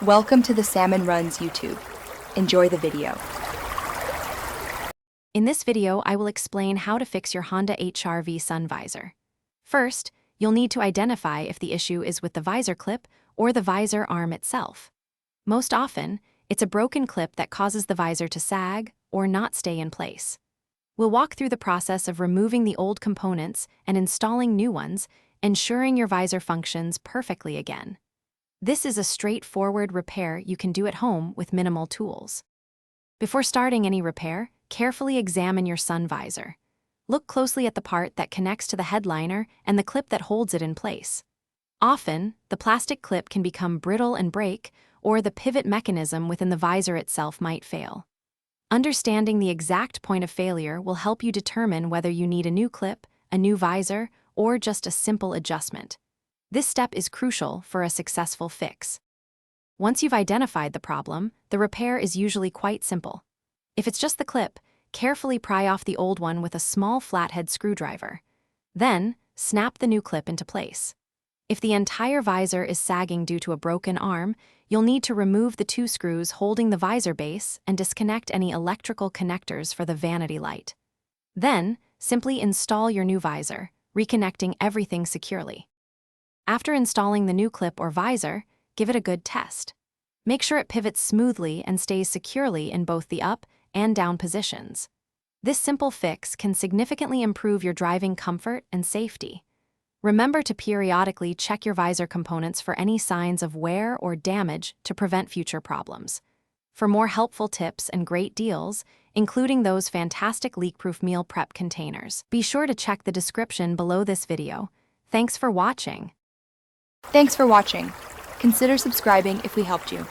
Welcome to the Salmon Runs YouTube. Enjoy the video. In this video, I will explain how to fix your Honda HR-V sun visor. First, you'll need to identify if the issue is with the visor clip or the visor arm itself. Most often, it's a broken clip that causes the visor to sag or not stay in place. We'll walk through the process of removing the old components and installing new ones, ensuring your visor functions perfectly again. This is a straightforward repair you can do at home with minimal tools. Before starting any repair, carefully examine your sun visor. Look closely at the part that connects to the headliner and the clip that holds it in place. Often, the plastic clip can become brittle and break, or the pivot mechanism within the visor itself might fail. Understanding the exact point of failure will help you determine whether you need a new clip, a new visor, or just a simple adjustment. This step is crucial for a successful fix. Once you've identified the problem, the repair is usually quite simple. If it's just the clip, carefully pry off the old one with a small flathead screwdriver. Then, snap the new clip into place. If the entire visor is sagging due to a broken arm, you'll need to remove the two screws holding the visor base and disconnect any electrical connectors for the vanity light. Then, simply install your new visor, reconnecting everything securely. After installing the new clip or visor, give it a good test. Make sure it pivots smoothly and stays securely in both the up and down positions. This simple fix can significantly improve your driving comfort and safety. Remember to periodically check your visor components for any signs of wear or damage to prevent future problems. For more helpful tips and great deals, including those fantastic leak-proof meal prep containers, be sure to check the description below this video. Thanks for watching. Thanks for watching. Consider subscribing if we helped you.